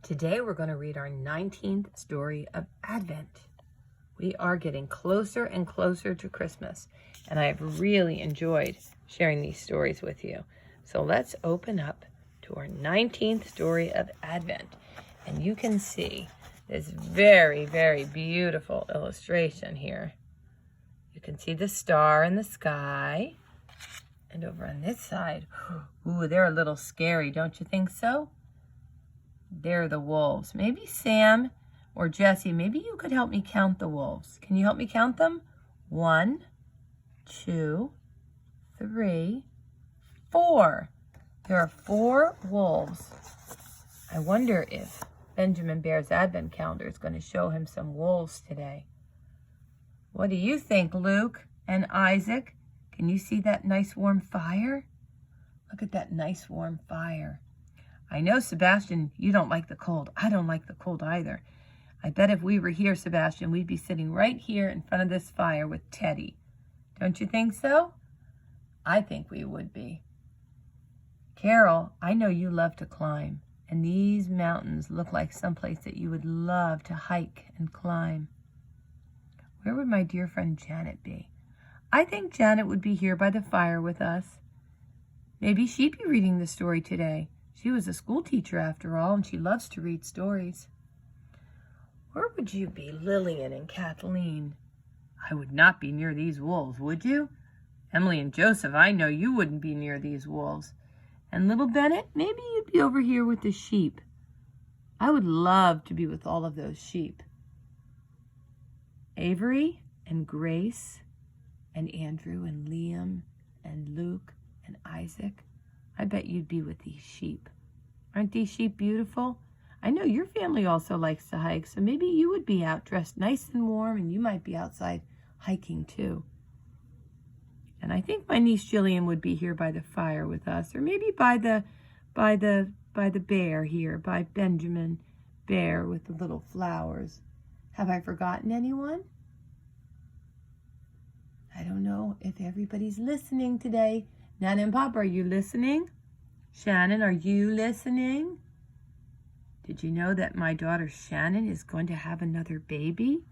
Today we're going to read our 19th story of Advent. We are getting closer and closer to Christmas, and I have really enjoyed sharing these stories with you. So let's open up to our 19th story of Advent, and you can see this very, very beautiful illustration here. You can see the star in the sky, and over on this side, ooh, they're a little scary, don't you think so? They're the wolves. Maybe Sam or Jesse, maybe you could help me count the wolves. Can you help me count them? 1, 2, 3, 4. There are 4 wolves. I wonder if Benjamin Bear's Advent calendar is going to show him some wolves today. What do you think, Luke and Isaac? Can you see that nice warm fire? Look at that nice warm fire. I know, Sebastian, you don't like the cold. I don't like the cold either. I bet if we were here, Sebastian, we'd be sitting right here in front of this fire with Teddy. Don't you think so? I think we would be. Carol, I know you love to climb, and these mountains look like someplace that you would love to hike and climb. Where would my dear friend Janet be? I think Janet would be here by the fire with us. Maybe she'd be reading the story today. She was a school teacher after all, and she loves to read stories. Where would you be, Lillian and Kathleen? I would not be near these wolves, would you? Emily and Joseph, I know you wouldn't be near these wolves. And little Bennett, maybe you'd be over here with the sheep. I would love to be with all of those sheep. Avery and Grace and Andrew and Liam and Luke and Isaac, I bet you'd be with these sheep. Aren't these sheep beautiful? I know your family also likes to hike, so maybe you would be out dressed nice and warm, and you might be outside hiking too. And I think my niece Jillian would be here by the fire with us, or maybe by the bear here, by Benjamin Bear with the little flowers. Have I forgotten anyone? I don't know if everybody's listening today. Nana and Pop, are you listening? Shannon, are you listening? Did you know that my daughter Shannon is going to have another baby?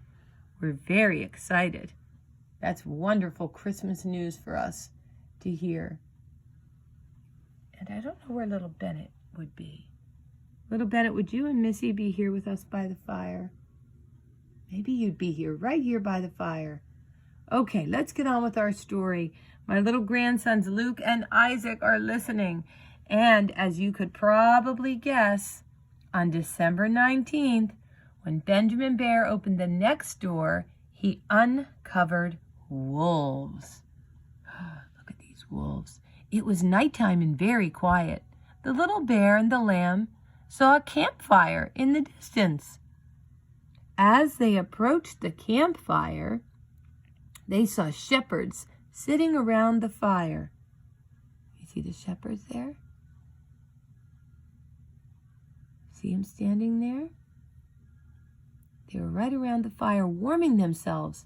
We're very excited. That's wonderful Christmas news for us to hear. And I don't know where little Bennett would be. Little Bennett, would you and Missy be here with us by the fire? Maybe you'd be here, right here by the fire. Okay, let's get on with our story. My little grandsons, Luke and Isaac, are listening. And as you could probably guess, on December 19th, when Benjamin Bear opened the next door, he uncovered wolves. Look at these wolves. It was nighttime and very quiet. The little bear and the lamb saw a campfire in the distance. As they approached the campfire, they saw shepherds sitting around the fire. You see the shepherds there? See them standing there? They were right around the fire warming themselves.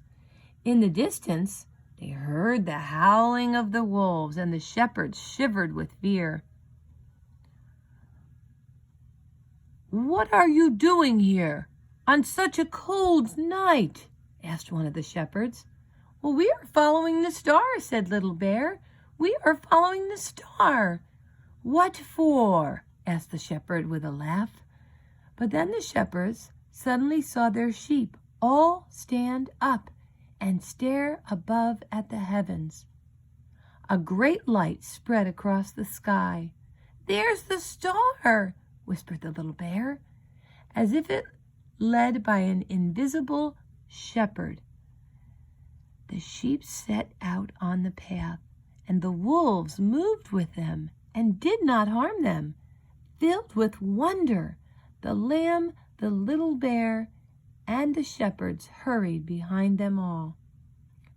In the distance, they heard the howling of the wolves, and the shepherds shivered with fear. "What are you doing here on such a cold night?" asked one of the shepherds. "Well, we are following the star," said Little Bear. "We are following the star." "What for?" asked the shepherd with a laugh. But then the shepherds suddenly saw their sheep all stand up and stare above at the heavens. A great light spread across the sky. "There's the star," whispered the little bear, as if it led by an invisible shepherd. The sheep set out on the path, and the wolves moved with them and did not harm them. Filled with wonder, the lamb, the little bear, and the shepherds hurried behind them all.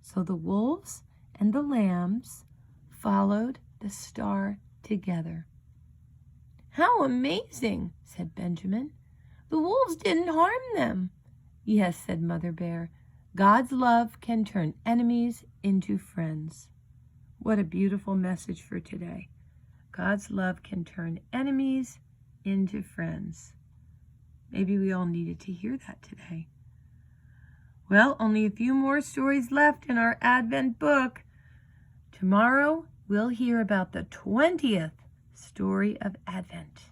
So the wolves and the lambs followed the star together. "How amazing," said Benjamin. "The wolves didn't harm them." "Yes," said Mother Bear. "God's love can turn enemies into friends." What a beautiful message for today. God's love can turn enemies into friends. Maybe we all needed to hear that today. Well, only a few more stories left in our Advent book. Tomorrow, we'll hear about the 20th story of Advent.